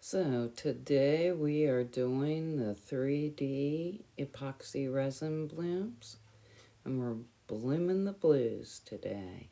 So today we are doing the 3D epoxy resin blooms, and we're blooming the blues today.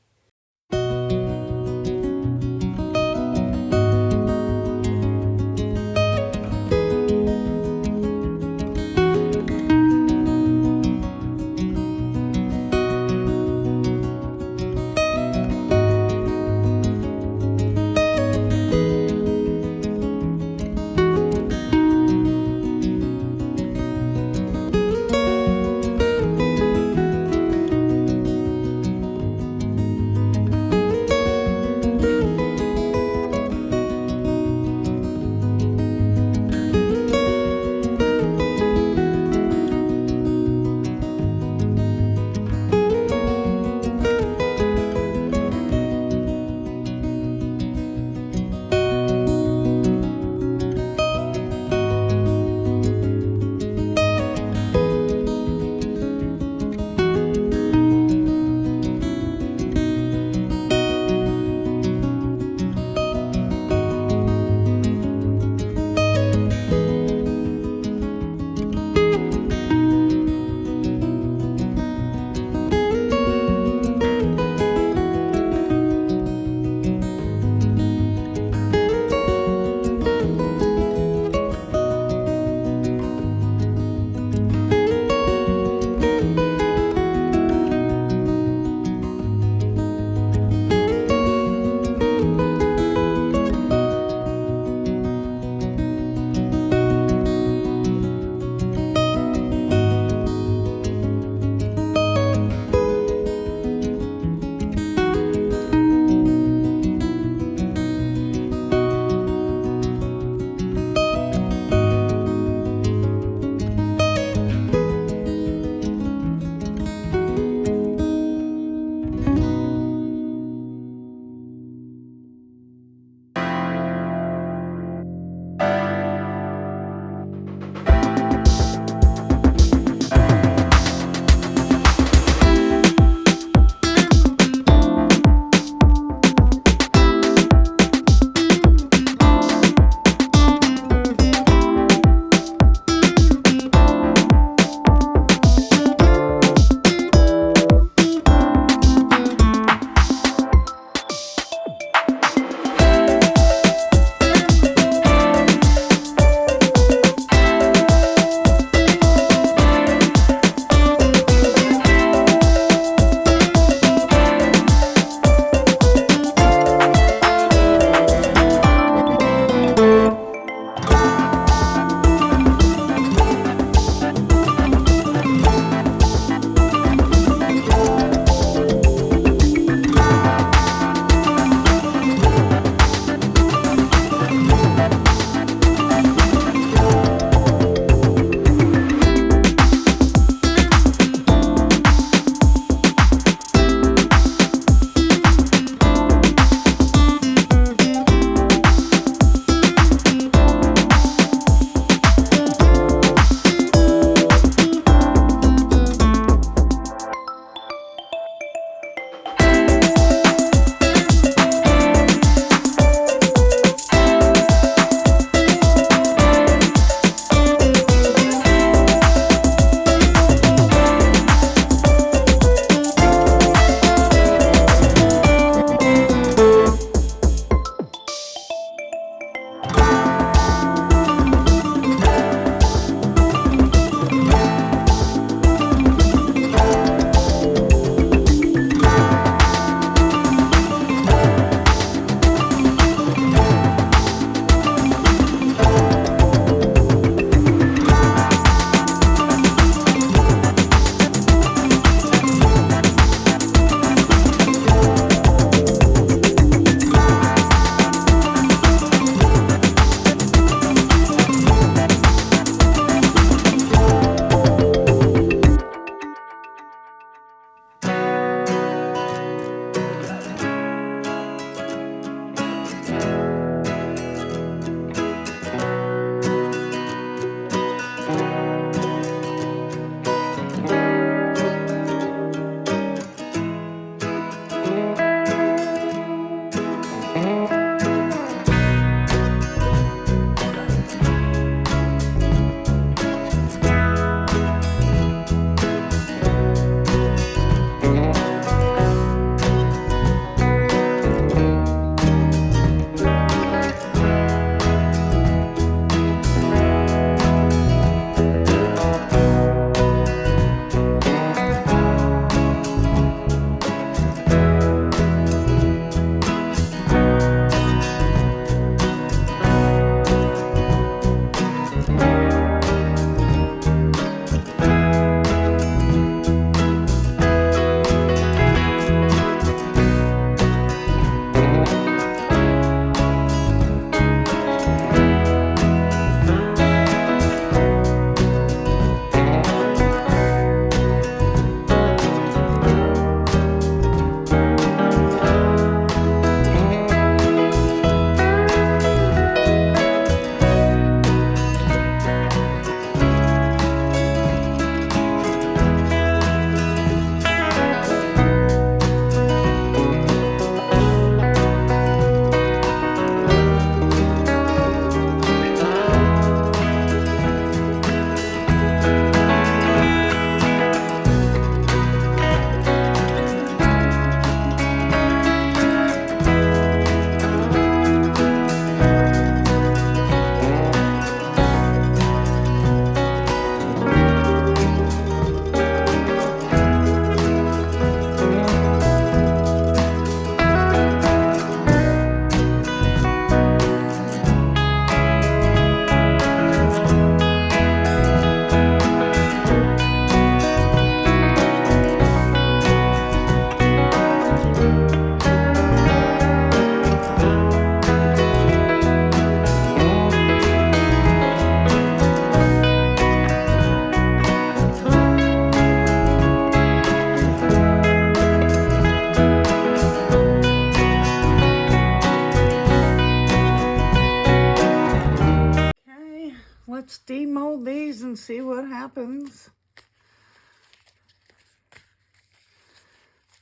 let's demold these and see what happens.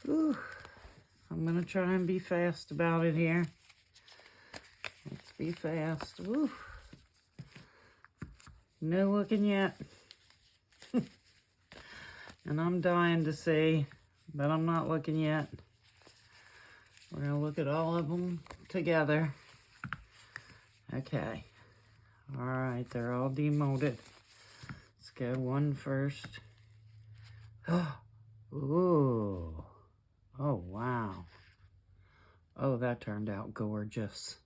Ooh, I'm gonna try and be fast about it here. Let's be fast. Ooh. No looking yet. And I'm dying to see, but I'm not looking yet. We're gonna look at all of them together. Okay. All right, they're all demolded. Let's go one first. Ooh. Oh, wow. Oh, that turned out gorgeous.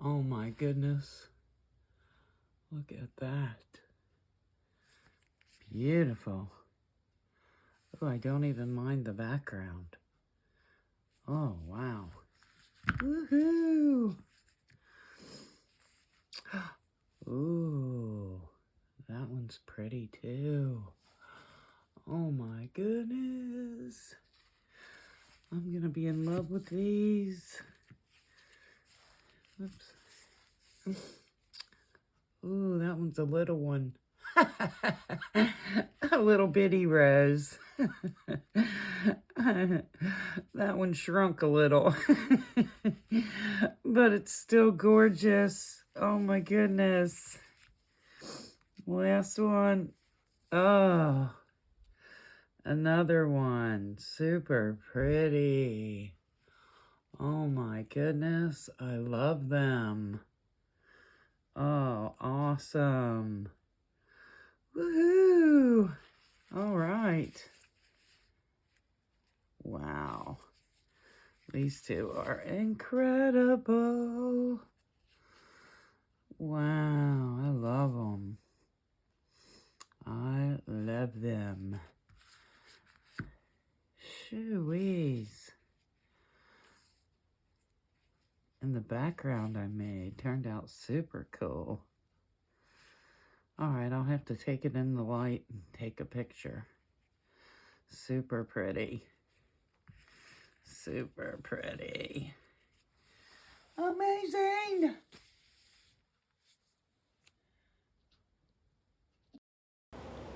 Oh my goodness. Look at that. Beautiful. Oh, I don't even mind the background. Oh, wow. Woohoo! Ooh, that one's pretty too. Oh my goodness. I'm gonna be in love with these. Oops. Ooh, that one's a little one. A little bitty rose. That one shrunk a little. But it's still gorgeous. Oh my goodness. Last one. Oh, another one. Super pretty. Oh my goodness. I love them. Oh, awesome. Woohoo! All right. Wow. These two are incredible. Wow, I love them. I love them. Shoo-weeze. And the background I made turned out super cool. All right, I'll have to take it in the light and take a picture. Super pretty. Super pretty. Amazing!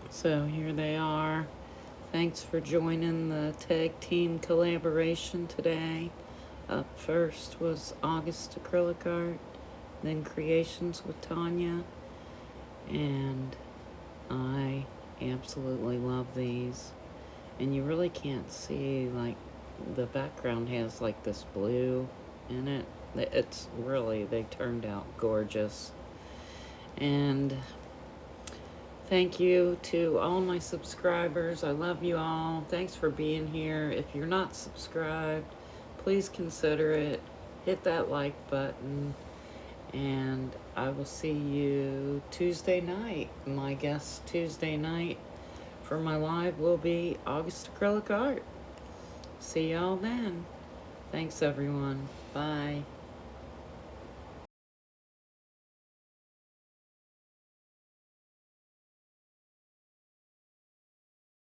So here they are. Thanks for joining the tag team collaboration today. Up first was August acrylic art, then creations with Tanya, and I absolutely love these. And you really can't see, like, the background has like this blue in it. It's really, they turned out gorgeous. And thank you to all my subscribers. I love you all. Thanks for being here. If you're not subscribed, please consider it. Hit that like button. And I will see you Tuesday night. My guest Tuesday night for my live will be August Acrylic Art. See y'all then. Thanks, everyone. Bye.